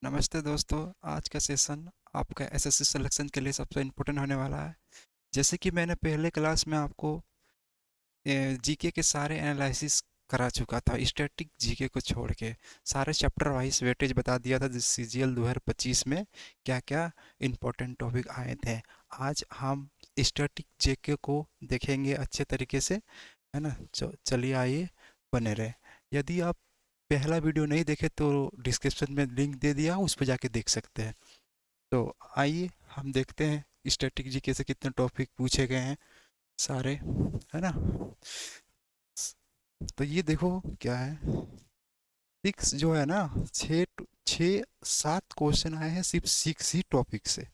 नमस्ते दोस्तों। आज का सेशन आपका एसएससी सिलेक्शन के लिए सबसे इम्पोर्टेंट होने वाला है। जैसे कि मैंने पहले क्लास में आपको जीके के सारे एनालिसिस करा चुका था, स्टैटिक जीके को छोड़ के सारे चैप्टर वाइज वेटेज बता दिया था जिस सीजीएल 2025 में क्या क्या इम्पोर्टेंट टॉपिक आए थे। आज हम स्टैटिक जीके को देखेंगे अच्छे तरीके से, है ना। चलिए आइए, बने रहे। यदि आप पहला वीडियो नहीं देखे तो डिस्क्रिप्शन में लिंक दे दिया हूँ, उस पर जाके देख सकते हैं। तो आइए हम देखते हैं स्टैटिक जीके से कितने टॉपिक पूछे गए हैं सारे, है ना। तो ये देखो क्या है, सिक्स जो है ना, छः सात क्वेश्चन आए हैं सिर्फ सिक्स ही टॉपिक से।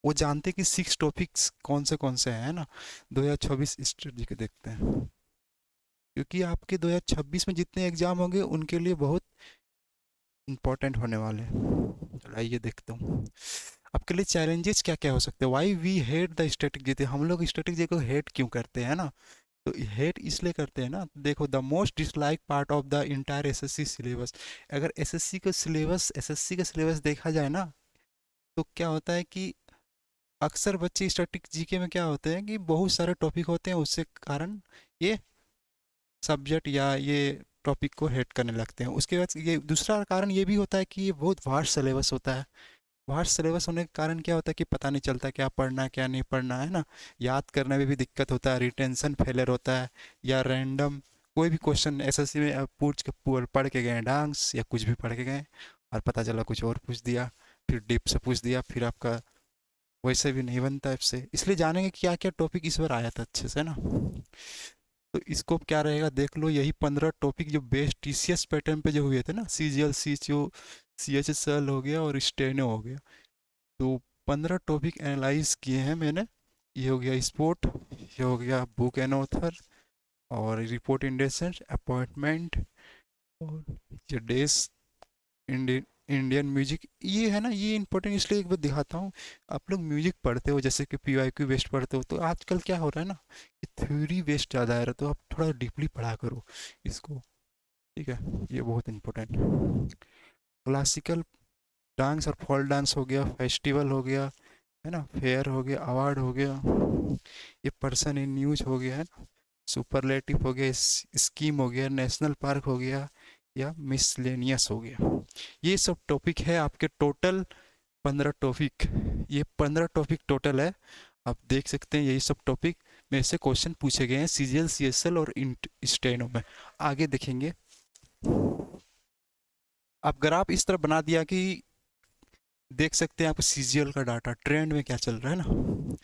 वो जानते कि सिक्स टॉपिक्स कौन से हैं, है ना। 2026 स्टैटिक जीके देखते हैं, क्योंकि आपके 2026 में जितने एग्जाम होंगे उनके लिए बहुत इंपॉर्टेंट होने वाले हैं। चलो आइए देखता हूँ आपके लिए चैलेंजेस क्या क्या हो सकते हैं। Why we hate the static GK, हम लोग स्टैटिक जीके को हेट क्यों करते हैं ना। तो हेट इसलिए करते हैं ना, देखो the most dislike part of the entire SSC syllabus. अगर एसएससी का सिलेबस देखा जाए ना, तो क्या होता है कि अक्सर बच्चे स्टैटिक जीके में क्या होते हैं कि बहुत सारे टॉपिक होते हैं, उससे कारण ये सब्जेक्ट या ये टॉपिक को हेट करने लगते हैं। उसके बाद ये दूसरा कारण ये भी होता है कि ये बहुत वास्ट सिलेबस होता है। वास्ट सिलेबस होने के कारण क्या होता है कि पता नहीं चलता क्या पढ़ना है क्या नहीं पढ़ना है ना। याद करने में भी दिक्कत होता है, रिटेंशन फेलियर होता है, या रैंडम कोई भी क्वेश्चन एसएससी में आप पढ़ के गए डांस या कुछ भी पढ़ के गए और पता चला कुछ और पूछ दिया, फिर डीप से पूछ दिया, फिर आपका वैसे भी नहीं बनता इससे। इसलिए जानेंगे क्या क्या टॉपिक इस बार आया था अच्छे से ना। तो स्कोप क्या रहेगा देख लो, यही 15 टॉपिक जो बेस्ट टीसीएस पैटर्न पे जो हुए थे ना, सीजीएल सीएचओ सीएचएसएल हो गया और स्टेनो हो गया। तो 15 टॉपिक एनालाइज किए हैं मैंने। ये हो गया स्पोर्ट, ये हो गया बुक एंड ऑथर, और रिपोर्ट इंडेंसेंट अपॉइंटमेंट, और ये डेज इंडियन म्यूजिक। ये है ना, ये इंपॉर्टेंट इसलिए एक बार दिखाता हूँ। आप लोग म्यूजिक पढ़ते हो, जैसे कि पीवाईक्यू बेस्ड पढ़ते हो, तो आजकल क्या हो रहा है ना कि थ्योरी बेस्ड ज़्यादा आ रहा है, तो आप थोड़ा डीपली पढ़ा करो इसको, ठीक है। ये बहुत इंपॉर्टेंट। क्लासिकल डांस और फॉल्क डांस हो गया, फेस्टिवल हो गया, है ना, फेयर हो गया, अवार्ड हो गया, ये पर्सन इन न्यूज हो गया, है ना, सुपरलेटिव हो गया, स्कीम हो गया, नेशनल पार्क हो गया, या मिसलेनियस हो गया। ये सब टॉपिक है आपके टोटल 15 टॉपिक। ये 15 टॉपिक टोटल है। आप देख सकते हैं यही सब टॉपिक में से क्वेश्चन पूछे गए हैं सीजीएल सीएसएल और स्टेनो में। आगे देखेंगे, आप ग्राफ इस तरह बना दिया कि देख सकते हैं आप सीजीएल का डाटा ट्रेंड में क्या चल रहा है ना।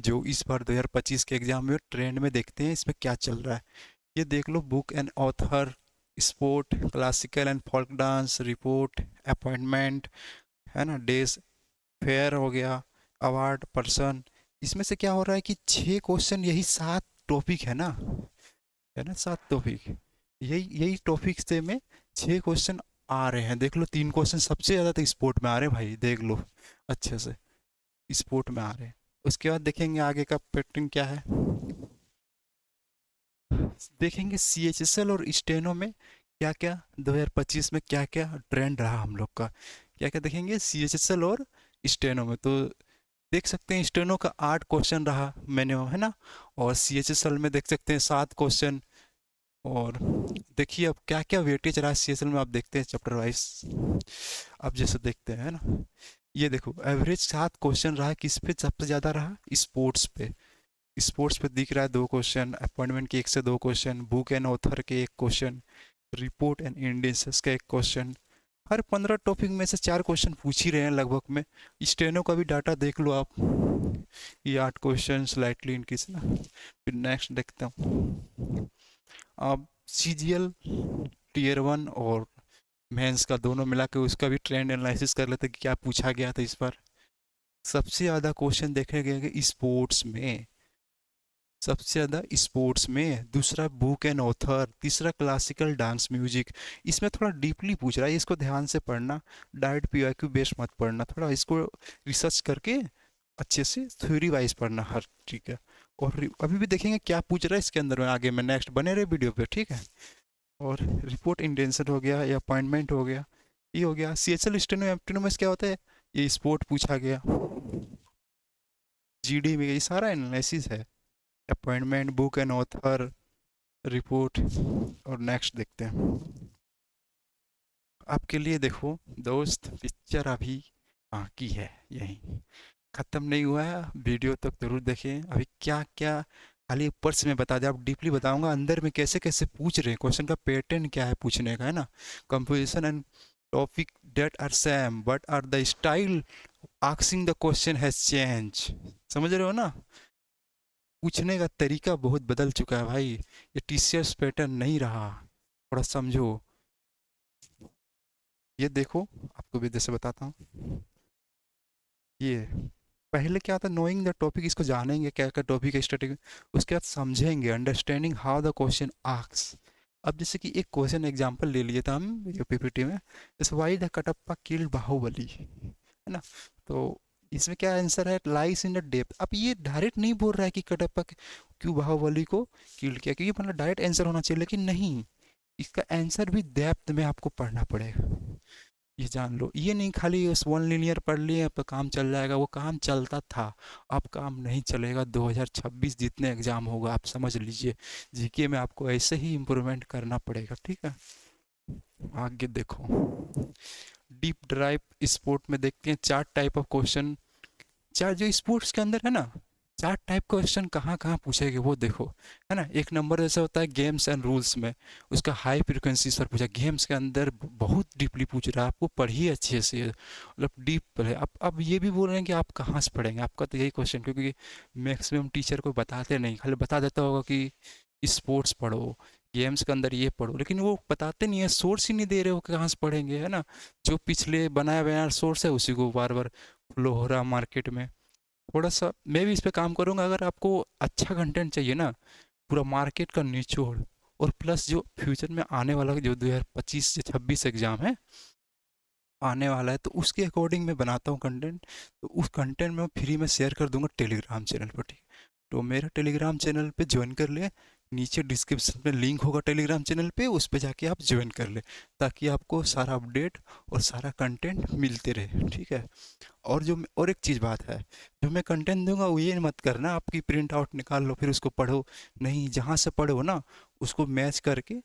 जो इस बार 2025 के एग्जाम में ट्रेंड में देखते हैं इसमें क्या चल रहा है। ये देख लो, book and author, sport, classical and folk dance, report, appointment, है ना, डेज, फेयर हो गया, अवार्ड, पर्सन। इसमें से क्या हो रहा है कि 6 क्वेश्चन, यही 7 टॉपिक है ना 7 टॉपिक, यही यही टॉपिक से में 6 क्वेश्चन आ रहे हैं। देख लो 3 क्वेश्चन सबसे ज़्यादा तो स्पोर्ट में आ रहे हैं भाई, देख लो अच्छे से, स्पोर्ट में आ रहे हैं। उसके बाद देखेंगे आगे का पैटर्न क्या है, देखेंगे सीएचएसएल और स्टेनो में क्या क्या 2025 में क्या क्या ट्रेंड रहा हम लोग का, क्या क्या देखेंगे सीएचएसएल और स्टेनो में। तो देख सकते हैं स्टेनो का 8 क्वेश्चन रहा मैंने, है ना, और सीएचएसएल में देख सकते हैं 7 क्वेश्चन। और देखिए अब क्या क्या वेटेज रहा है सीएचएसएल में, आप देखते हैं चैप्टर वाइज। अब जैसे देखते हैं ना, ये देखो एवरेज 7 क्वेश्चन रहा, किस पे सबसे ज़्यादा रहा, स्पोर्ट्स पे। स्पोर्ट्स पे दिख रहा है 2 क्वेश्चन, अपॉइंटमेंट के 1 से 2 क्वेश्चन, बुक एंड ऑथर के 1 क्वेश्चन, रिपोर्ट एंड इंडेंसेस का 1 क्वेश्चन। हर 15 टॉपिक में से 4 क्वेश्चन पूछ ही रहे हैं लगभग में। स्टेनो का भी डाटा देख लो आप, ये 8 क्वेश्चन स्लाइटली इनक्रीज ना। फिर नेक्स्ट देखता हूँ, अब सीजीएल टीयर 1 और मेंस का दोनों मिला के उसका भी ट्रेंड एनालिसिस कर लेते कि क्या पूछा गया था इस बार। सबसे ज़्यादा क्वेश्चन देखे गए कि स्पोर्ट्स में, सबसे ज़्यादा स्पोर्ट्स में, दूसरा बुक एंड ऑथर, तीसरा क्लासिकल डांस म्यूजिक। इसमें थोड़ा डीपली पूछ रहा है, इसको ध्यान से पढ़ना, डायरेक्ट पीआईक्यू बेस्ड मत पढ़ना, थोड़ा इसको रिसर्च करके अच्छे से थ्योरी वाइज पढ़ना हर, ठीक है। और अभी भी देखेंगे क्या पूछ रहा है इसके अंदर में, आगे में नेक्स्ट बने रहे वीडियो पे, ठीक है। और रिपोर्ट इंटेंशन हो गया या अपॉइंटमेंट हो गया, ये हो गया। सी एच एल स्टेनो एप्टिनोमस क्या होता है, ये स्पोर्ट पूछा गया, जीडी में ये सारा एनालिसिस है। Appointment, book and author, report. और नेक्स्ट देखते हैं आपके लिए। देखो दोस्त, पिक्चर अभी बाकी है, यही ख़त्म नहीं हुआ है, वीडियो तक जरूर देखें। अभी क्या क्या खाली ऊपर से मैं बता दिया, आप डीपली बताऊंगा अंदर में कैसे कैसे पूछ रहे हैं, क्वेश्चन का पैटर्न क्या है पूछने का, है ना। Composition and topic that are same but are the style asking the question has change. समझ रहे हो ना, पूछने का तरीका बहुत बदल चुका है भाई, ये टीसीएस पैटर्न नहीं रहा, थोड़ा समझो। ये देखो, आपको भी जैसे बताता हूँ, ये पहले क्या था, नोइंग द टॉपिक, इसको जानेंगे क्या क्या टॉपिक है स्टडी, उसके बाद समझेंगे, understanding how the question asks. अब जैसे कि एक क्वेश्चन एग्जांपल ले लिए था हम ये पीपीटी में, जैसे why the Kattappa killed Baahubali, है ना। तो इसमें क्या आंसर है, लाइस इन द डेप्थ। अब ये डायरेक्ट नहीं बोल रहा है कि कटप्पा क्यों बाहुबली को किल्ड किया, क्योंकि मतलब डायरेक्ट आंसर होना चाहिए, लेकिन नहीं, इसका आंसर भी डेप्थ में आपको पढ़ना पड़ेगा। ये जान लो, ये नहीं खाली उस वन लिनियर पढ़ लिए अब काम चल जाएगा, वो काम चलता था, अब काम नहीं चलेगा। 2026 जितने एग्जाम होगा आप समझ लीजिए, जीके में आपको ऐसे ही इम्प्रूवमेंट करना पड़ेगा, ठीक है। आगे देखो, डीप ड्राइव स्पोर्ट में देखते हैं चार टाइप ऑफ क्वेश्चन। चार जो स्पोर्ट्स के अंदर है ना, चार टाइप क्वेश्चन कहाँ कहाँ पूछेंगे वो देखो, है ना। एक नंबर जैसे होता है गेम्स एंड रूल्स में, उसका हाई फ्रिक्वेंसीज पर पूछा, गेम्स के अंदर बहुत डीपली पूछ रहा है, आपको पढ़िए अच्छे से, मतलब डीप पढ़े। अब ये भी बोल रहे हैं कि आप कहाँ से पढ़ेंगे, आपका तो यही क्वेश्चन, क्योंकि मैक्सिमम टीचर को बताते नहीं, खाली बता देता होगा कि स्पोर्ट्स पढ़ो, गेम्स के अंदर ये पढ़ो, लेकिन वो बताते नहीं है, सोर्स ही नहीं दे रहे हो कि कहाँ से पढ़ेंगे, है ना। जो पिछले बनाया बनाया सोर्स है उसी को बार बार फ्लो हो रहा मार्केट में। थोड़ा सा मैं भी इस पे काम करूँगा, अगर आपको अच्छा कंटेंट चाहिए ना, पूरा मार्केट का निचोड़, और प्लस जो फ्यूचर में आने वाला जो 2025 से 26 एग्ज़ाम है आने वाला है, तो उसके अकॉर्डिंग मैं बनाता हूँ कंटेंट। तो उस कंटेंट में फ्री में शेयर कर दूंगा टेलीग्राम चैनल पर, ठीक है। तो मेरा टेलीग्राम चैनल पे ज्वाइन कर ले, नीचे डिस्क्रिप्शन में लिंक होगा टेलीग्राम चैनल पे, उस पे जाके आप ज्वाइन कर ले, ताकि आपको सारा अपडेट और सारा कंटेंट मिलते रहे, ठीक है। और एक चीज़ बात है, जो मैं कंटेंट दूंगा वो ये मत करना आपकी प्रिंट आउट निकाल लो फिर उसको पढ़ो, नहीं, जहाँ से पढ़ो ना उसको मैच करके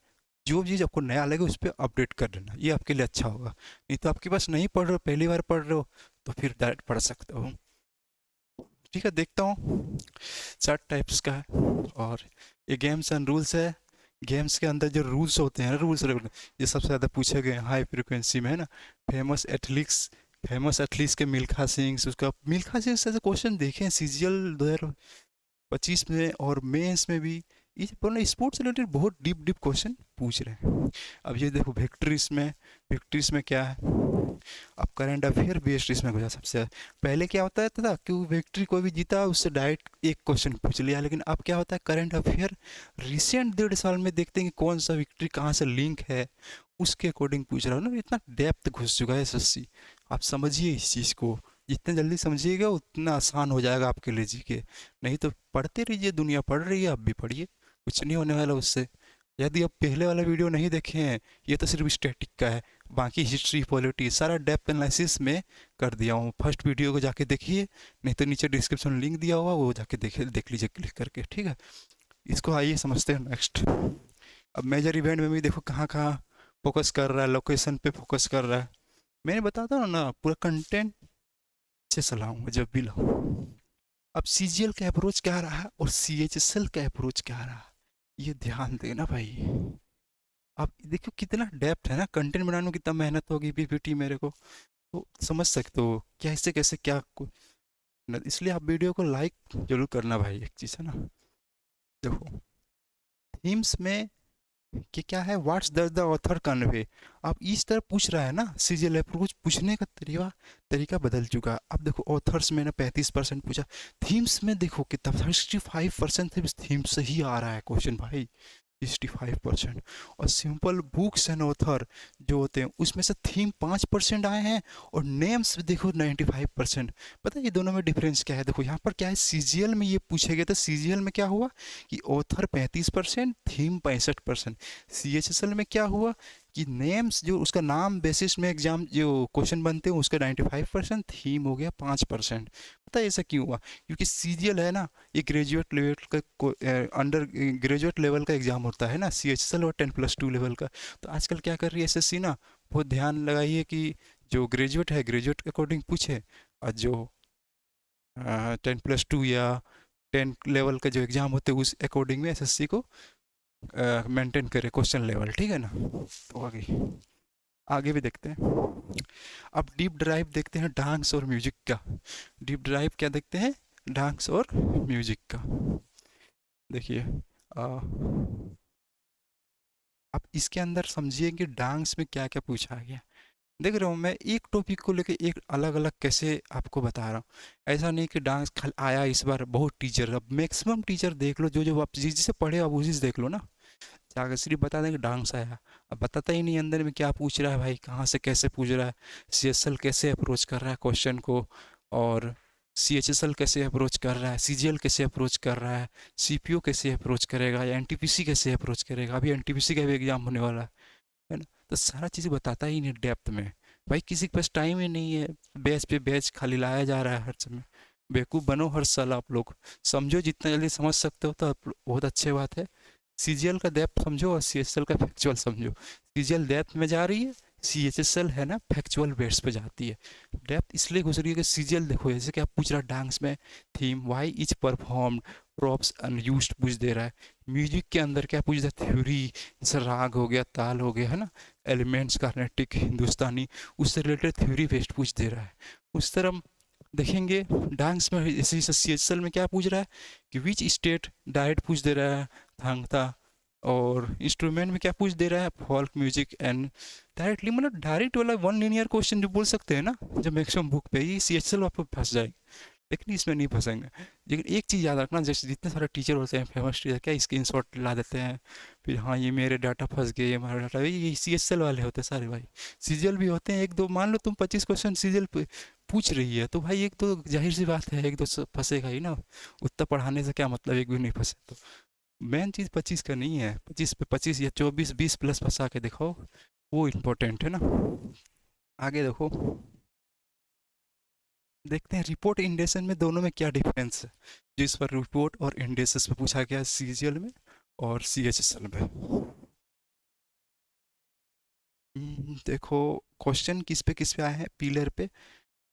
जो चीज़ आपको नया लगे उस पर अपडेट कर देना, ये आपके लिए अच्छा होगा। नहीं तो आपके पास नहीं पढ़ रहे हो, पहली बार पढ़ रहे हो, तो फिर डायरेक्ट पढ़ सकते हो, ठीक है। देखता हूँ, चार टाइप्स का है, और ये गेम्स एंड रूल्स है। गेम्स के अंदर जो रूल्स होते हैं ना, रूल्स रेगुलेशन, ये सबसे ज़्यादा पूछे गए हैं हाई फ्रिक्वेंसी में, है ना। फेमस एथलीट्स के मिल्खा सिंह, उसका मिल्खा सिंह से क्वेश्चन देखे हैं सीजीएल 2025 में, और मेंस में भी ये बोला स्पोर्ट्स रिलेटेड बहुत डीप डीप क्वेश्चन पूछ रहे हैं। अब ये देखो विक्ट्रीज में क्या है, अब करंट अफेयर बेस्ड इसमें हो जाए सबसे पहले क्या होता है था कि विक्ट्री कोई भी जीता उससे डायरेक्ट एक क्वेश्चन पूछ लिया, लेकिन अब क्या होता है करंट अफेयर रिसेंट 1.5 साल में देखते हैं कि कौन सा विक्ट्री कहाँ से लिंक है, उसके अकॉर्डिंग पूछ रहा हूँ ना। इतना डेप्थ घुस चुका है एसएससी, आप समझिए इस चीज़ को, जितने जल्दी समझिएगा उतना आसान हो जाएगा आपके लिए जीके। नहीं तो पढ़ते रहिए, दुनिया पढ़ रही है, आप भी पढ़िए, कुछ नहीं होने वाला उससे। यदि आप पहले वाला वीडियो नहीं देखे हैं, ये तो सिर्फ स्टैटिक का है, बाकी हिस्ट्री पॉलिटी सारा डेप्थ एनालिसिस में कर दिया हूँ। फर्स्ट वीडियो को जाके देखिए, नहीं तो नीचे डिस्क्रिप्शन में लिंक दिया हुआ वो जाके देख लीजिए क्लिक करके, ठीक है। इसको आइए समझते हैं नेक्स्ट। अब मेजर इवेंट में भी देखो कहाँ कहाँ फोकस कर रहा है, लोकेशन पे फोकस कर रहा है। मैंने बताता हूँ ना, पूरा कंटेंट से सलाहूँगा जब भी लाऊँ। अब सीजीएल का अप्रोच क्या रहा और सीएचएसएल का अप्रोच क्या रहा, ये ध्यान देना भाई। आप देखो कितना डेप्थ है ना, कंटेंट बनाने में कितना मेहनत होगी पीपीटी मेरे को, तो समझ सकते हो कैसे कैसे क्या इसलिए आप वीडियो को लाइक जरूर करना भाई, एक चीज़ है ना। देखो थीम्स में कि क्या है, व्हाट्स द ऑथर कन्वे, अब इस तरह पूछ रहा है ना, सीजीएल अप्रोच पूछने का तरीका बदल चुका है। अब देखो ऑथर्स में ना 35% पूछा, थीम्स में देखो कितना 65% थीम्स से ही आ रहा है क्वेश्चन भाई, 65%। और सिंपल बुक्स एंड ऑथर जो होते हैं उसमें से थीम 5% आए हैं, और नेम्स देखो 95%। पता है ये दोनों में डिफरेंस क्या है, देखो यहाँ पर क्या है, सीजीएल में ये पूछे गए थे, सीजीएल में क्या हुआ कि ऑथर 35%, थीम 65%। सीएचएसएल में क्या हुआ कि नेम्स जो उसका नाम बेसिस में एग्जाम जो क्वेश्चन बनते हैं उसका 95%, थीम हो गया 5%। पता है ऐसा क्यों हुआ? क्योंकि सीजीएल है ना, ये ग्रेजुएट लेवल का अंडर ग्रेजुएट लेवल का एग्जाम होता है ना, सीएचएसएल और 10+2 लेवल का। तो आजकल क्या कर रही है एसएससी ना, बहुत ध्यान लगाइए कि जो ग्रेजुएट है ग्रेजुएट के अकॉर्डिंग पूछे, और जो 10+2 या 10 लेवल का जो एग्ज़ाम होते हैं उस अकॉर्डिंग में एसएससी को मेंटेन करे क्वेश्चन लेवल, ठीक है ना। तो आगे आगे भी देखते हैं। अब डीप ड्राइव देखते हैं डांस और म्यूजिक का। डीप ड्राइव क्या देखते हैं? डांस और म्यूजिक का। देखिए आप इसके अंदर समझिए कि डांस में क्या क्या पूछा गया। देख रहा हूँ मैं एक टॉपिक को लेके एक अलग अलग कैसे आपको बता रहा हूँ। ऐसा नहीं कि डांस खल आया इस बार बहुत टीचर, अब मैक्सिमम टीचर देख लो, जो जो आप जिससे पढ़े आप उसी से देख लो ना। जाकर सिर्फ बता दें कि डांस आया, अब बताता ही नहीं अंदर में क्या पूछ रहा है भाई, कहाँ से कैसे पूछ रहा है, सीएसएल कैसे अप्रोच कर रहा है क्वेश्चन को, और सीएचएसएल कैसे अप्रोच कर रहा है, सीजीएल कैसे अप्रोच कर रहा है, सीपीओ कैसे अप्रोच करेगा, या एनटीपीसी कैसे अप्रोच करेगा। अभी एनटीपीसी का भी एग्जाम होने वाला है ना। तो सारा चीज़ बताता ही नहीं डेप्थ में। भाई किसी के पास टाइम ही नहीं है, बैच पे बैच खाली लाया जा रहा है हर समय। बेवकूफ़ बनो हर साल आप लोग, समझो जितना जल्दी समझ सकते हो तो बहुत अच्छी बात है। सीजीएल का डेप्थ समझो और सीएचएसएल का फैक्चुअल समझो। सीजीएल डेप्थ में जा रही है, सीएचएसएल है ना फैक्चुअल बेस पे जाती है। डेप्थ इसलिए घुस रही है कि सीजीएल देखो जैसे कि आप पूछ रहा डांस में theme why is performed, props unused पूछ दे रहा है। म्यूजिक के अंदर क्या पूछ रहा है? थ्योरी, जैसे राग हो गया, ताल हो गया, है ना, एलिमेंट्स कार्नेटिक हिंदुस्तानी, उससे रिलेटेड थ्योरी बेस्ड पूछ दे रहा है। उस तरह देखेंगे डांस में जैसे सीएचएसएल में क्या पूछ रहा है कि विच स्टेट डायरेक्ट पूछ दे रहा है, थांगता। और इंस्ट्रूमेंट में क्या पूछ दे रहा है? फोल्क म्यूजिक एंड डायरेक्टली, मतलब डायरेक्ट वाला वन लिनियर क्वेश्चन जो बोल सकते हैं ना, जो मैक्सिमम बुक पे ये सीएचएल आपको फंस जाएगी, लेकिन इसमें नहीं फंसेंगे। लेकिन एक चीज़ याद रखना, जैसे जितने सारे टीचर होते हैं फेमस टीचर, क्या स्क्रीन शॉट ला देते हैं, फिर हाँ ये मेरे डाटा फंस गए, ये हमारा डाटा, ये सीएचएल वाले होते हैं सारे भाई। सीजीएल भी होते हैं एक दो, मान लो तुम 25 क्वेश्चन सीजीएल पूछ रही है तो भाई एक तो जाहिर सी बात है एक दो फंसेगा ही ना। उतना पढ़ाने से क्या मतलब, एक भी नहीं फंसे तो। मेन चीज़ 25 का नहीं है, 25 पे 25 या 24 20 प्लस फंसा के दिखाओ, वो इम्पोर्टेंट है ना। आगे देखो, देखते हैं रिपोर्ट इंडेशन में दोनों में क्या डिफरेंस है, जिस पर रिपोर्ट और इंडेसेस पे पूछा गया है सीजीएल में और सीएचएसएल में। देखो क्वेश्चन किस पे आए हैं? पिलर पे,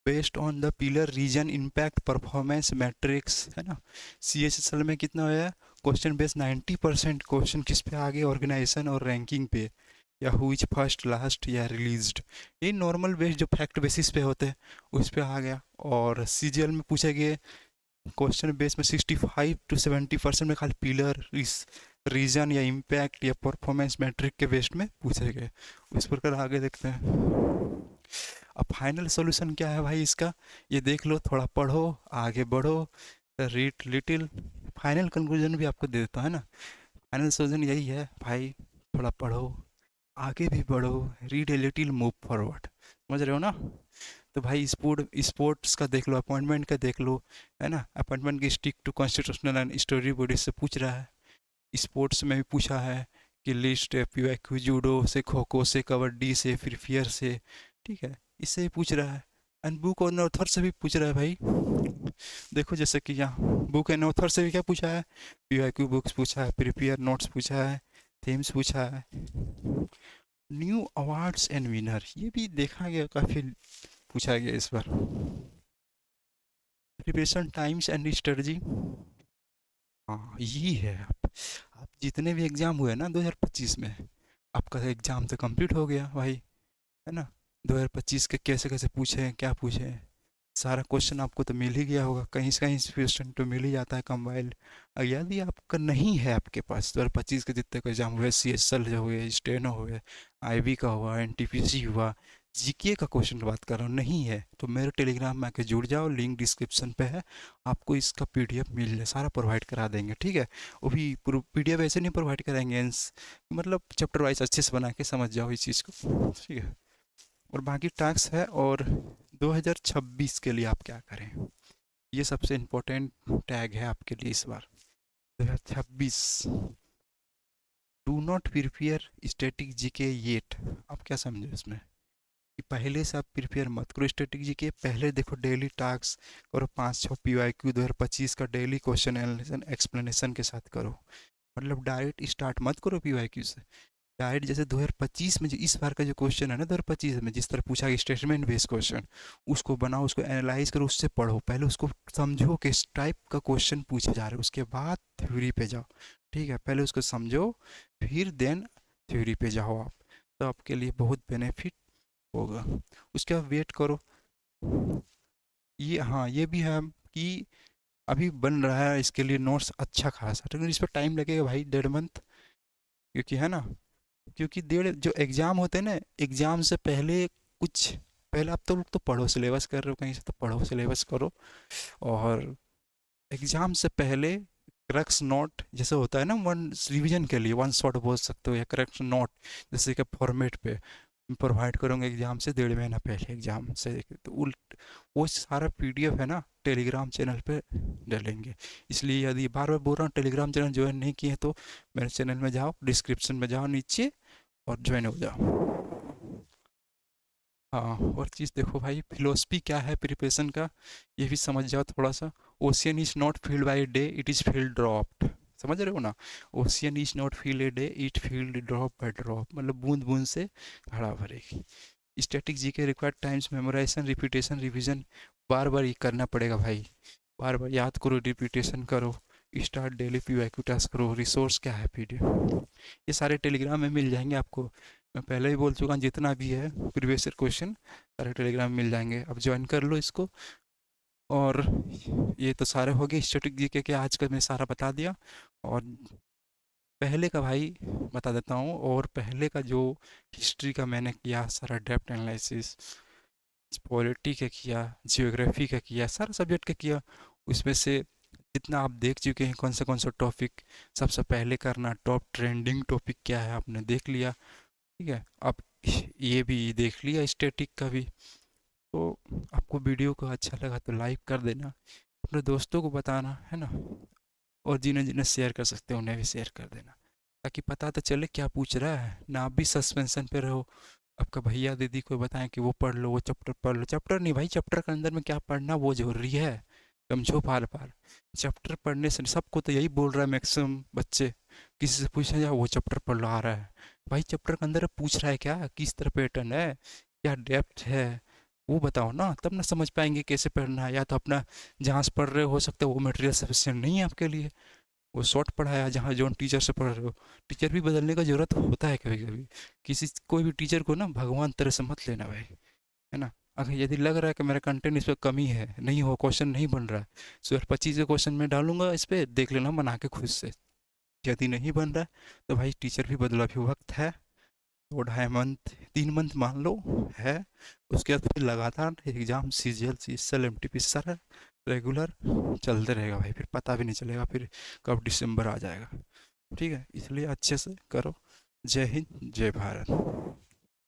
based on the pillar reason impact performance matrix, है ना। सीएचएसएल में कितना है क्वेश्चन बेस? 90% क्वेश्चन किस पे आ गए? ऑर्गेनाइजेशन और रैंकिंग पे, या हु इज फर्स्ट लास्ट या रिलीज्ड, ये नॉर्मल बेस्ड जो फैक्ट बेसिस पे होते हैं उस पे आ गया। और सीजीएल में पूछे गए क्वेश्चन बेस में 65 to 70% में खाली पिलर रीजन या इम्पैक्ट या परफॉर्मेंस मैट्रिक के बेस्ड में पूछे गए। उस प्रकार आगे देखते हैं। अब फाइनल सॉल्यूशन क्या है भाई इसका, ये देख लो, थोड़ा पढ़ो, आगे बढ़ो, रीड लिटिल। फाइनल कंक्लूजन भी आपको दे देता है ना। फाइनल सॉल्यूशन यही है भाई, थोड़ा पढ़ो, आगे भी बढ़ो, read a little, move forward. समझ रहे हो ना। तो भाई स्पोर्ट्स का देख लो, अपॉइंटमेंट का देख लो, है ना। अपॉइंटमेंट की stick to constitutional and story body से पूछ रहा है। स्पोर्ट्स में भी पूछा है कि लिस्ट पीवाईक्यू, जूडो से, खो खो से, कबड्डी से, फ्री फायर से, ठीक है, इससे भी पूछ रहा है। एंड बुक और ऑथर से भी पूछ रहा है भाई। देखो जैसे कि यहाँ बुक एंड ऑथर से भी क्या पूछा है? पीवाईक्यू बुक्स पूछा है, प्रिपेयर नोट्स पूछा है, थीम्स पूछा है। न्यू अवार्ड्स एंड विनर, ये भी देखा गया, काफ़ी पूछा गया इस बार। प्रिपरेशन टाइम्स एंड स्ट्रेटजी, हाँ यही है। आप जितने भी एग्ज़ाम हुए ना 2025 में, आपका एग्ज़ाम तो कंप्लीट हो गया भाई, है ना। 2025 के कैसे कैसे पूछे हैं, क्या पूछे हैं, सारा क्वेश्चन आपको तो मिल ही गया होगा, कहीं से कहीं क्वेश्चन तो मिल ही जाता है कंबाइंड। यदि आपका नहीं है आपके पास 2025 के जितने को एग्जाम हुए, सीएसएल जो हुए, स्टेनो हुए, आईबी का हुआ, एनटीपीसी हुआ, जीके का क्वेश्चन बात कर रहा हूँ, नहीं है तो मेरे टेलीग्राम में आके जुड़ जाओ, लिंक डिस्क्रिप्शन पे है। आपको इसका पीडीएफ मिल जाए, सारा प्रोवाइड करा देंगे, ठीक है। वो भी पीडीएफ ऐसे नहीं प्रोवाइड कराएंगे, मतलब चैप्टर वाइज अच्छे से बना के समझ जाओ इस चीज़ को, ठीक है। और बाकी टास्क है। और 2026 के लिए आप क्या करें, ये सबसे इम्पोर्टेंट टैग है आपके लिए इस बार। 2026 do not prepare static GK yet. आप क्या समझे इसमें कि पहले से आप प्रिपेयर मत करो स्टैटिक जीके, पहले देखो डेली टास्क करो, 5-6 PYQ 2025 का डेली क्वेश्चन एनालिसिस एक्सप्लेनेशन के साथ करो। मतलब डायरेक्ट स्टार्ट मत करो PYQ से, डायरेक्ट जैसे 2025 में जो इस बार का जो क्वेश्चन है ना 2025 में जिस तरह पूछा गया स्टेटमेंट बेस्ड क्वेश्चन, उसको बनाओ, उसको एनालाइज करो, उससे पढ़ो, पहले उसको समझो कि इस टाइप का क्वेश्चन पूछे जा रहे हैं, उसके बाद थ्योरी पे जाओ। ठीक है, पहले उसको समझो, फिर देन थ्योरी पे जाओ आप, तो आपके लिए बहुत बेनिफिट होगा। उसके बाद वेट करो। ये हाँ ये भी है कि अभी बन रहा है इसके लिए नोट्स अच्छा खासा, लेकिन इस पर टाइम लगेगा भाई, 1.5 मंथ, क्योंकि है ना, क्योंकि डेढ़ जो एग्ज़ाम होते हैं ना, एग्ज़ाम से पहले कुछ, पहले आप तो लोग तो पढ़ो, सिलेबस कर रहे हो कहीं से तो पढ़ो, सिलेबस करो, और एग्ज़ाम से पहले क्रक्स नोट जैसे होता है ना, वन रिवीजन के लिए वन शॉट बोल सकते हो, या क्रक्स नोट जैसे कि फॉर्मेट पे प्रोवाइड करूँगा एग्ज़ाम से 1.5 महीना पहले एग्ज़ाम से, तो उल्ट वो सारा PDF है ना टेलीग्राम चैनल पे डालेंगे। इसलिए यदि बार बार बोल रहा हूँ, टेलीग्राम चैनल ज्वाइन नहीं किए तो मेरे चैनल में जाओ, डिस्क्रिप्शन में जाओ नीचे और ज्वाइन हो जाओ। हाँ, और चीज़ देखो भाई, फिलोसफी क्या है प्रिपरेशन का, ये भी समझ जाओ थोड़ा सा। Ocean is not filled by day, it is filled dropped, समझ रहे हो ना। Ocean is not filled a day, it filled drop by drop, मतलब बूंद बूंद से घड़ा भरेगी। Static G K required times memorisation repetition revision, बार बार ये करना पड़ेगा भाई, बार बार याद करो, रिपीटेशन करो, स्टार्ट डेली PYQ टास्क करो। रिसोर्स क्या है PDF, ये सारे टेलीग्राम में मिल जाएंगे आपको, मैं पहले ही बोल चुका हूँ, जितना भी है प्रीवियस ईयर क्वेश्चन सारे टेलीग्राम में मिल जाएंगे, अब ज्वाइन कर लो इसको। और ये तो सारे हो गए स्टैटिक जीके के, आज का मैं सारा बता दिया। और पहले का भाई बता देता हूँ, और पहले का जो हिस्ट्री का मैंने किया सारा डेप्थ एनालिसिस, पॉलिटी का किया, जियोग्राफी का किया, सारा सब्जेक्ट का किया, उसमें से जितना आप देख चुके हैं कौन सा टॉपिक सबसे पहले करना, टॉप ट्रेंडिंग टॉपिक क्या है आपने देख लिया। ठीक है, आप ये भी देख लिया स्टैटिक का भी। तो आपको वीडियो को अच्छा लगा तो लाइक कर देना, अपने दोस्तों को बताना है ना, और जिन्हें जिन्हें शेयर कर सकते हैं उन्हें भी शेयर कर देना, ताकि पता तो चले क्या पूछ रहा है ना, आप भी सस्पेंशन पे रहो, आपका भैया दीदी को बताएं कि वो पढ़ लो, वो चैप्टर पढ़ लो। चैप्टर नहीं भाई, चैप्टर के अंदर में क्या पढ़ना वो जरूरी है, समझो पार पार। चैप्टर पढ़ने से सबको तो यही बोल रहा है मैक्सिमम बच्चे, किसी से पूछा जाए वो चैप्टर पढ़ लो आ रहा है, भाई चैप्टर के अंदर पूछ रहा है क्या, किस तरह पैटर्न है, क्या डेप्थ है, वो बताओ ना, तब ना समझ पाएंगे कैसे पढ़ना है। या तो अपना जहाँ से पढ़ रहे हो सकता है वो मटेरियल सफिशिएंट नहीं है आपके लिए, वो शॉर्ट पढ़ाया जहाँ जो टीचर से पढ़ रहे हो, टीचर भी बदलने का ज़रूरत होता है कभी कभी, किसी कोई भी टीचर को ना भगवान तरह से मत लेना भाई, है ना। अगर यदि लग रहा है कि मेरा कंटेंट इस पर कमी है, नहीं हो, क्वेश्चन नहीं बन रहा है, 25 के क्वेश्चन में डालूंगा इस पर, देख लेना बना के खुद से। यदि नहीं बन रहा है तो भाई टीचर भी बदलो, अभी वक्त है, 2-2.5 मंथ 3 मंथ मान लो है, उसके बाद फिर लगातार एग्जाम CGL CSL MTP सारा रेगुलर चलते रहेगा भाई, फिर पता भी नहीं चलेगा फिर कब दिसंबर आ जाएगा। ठीक है, इसलिए अच्छे से करो। जय हिंद, जय भारत।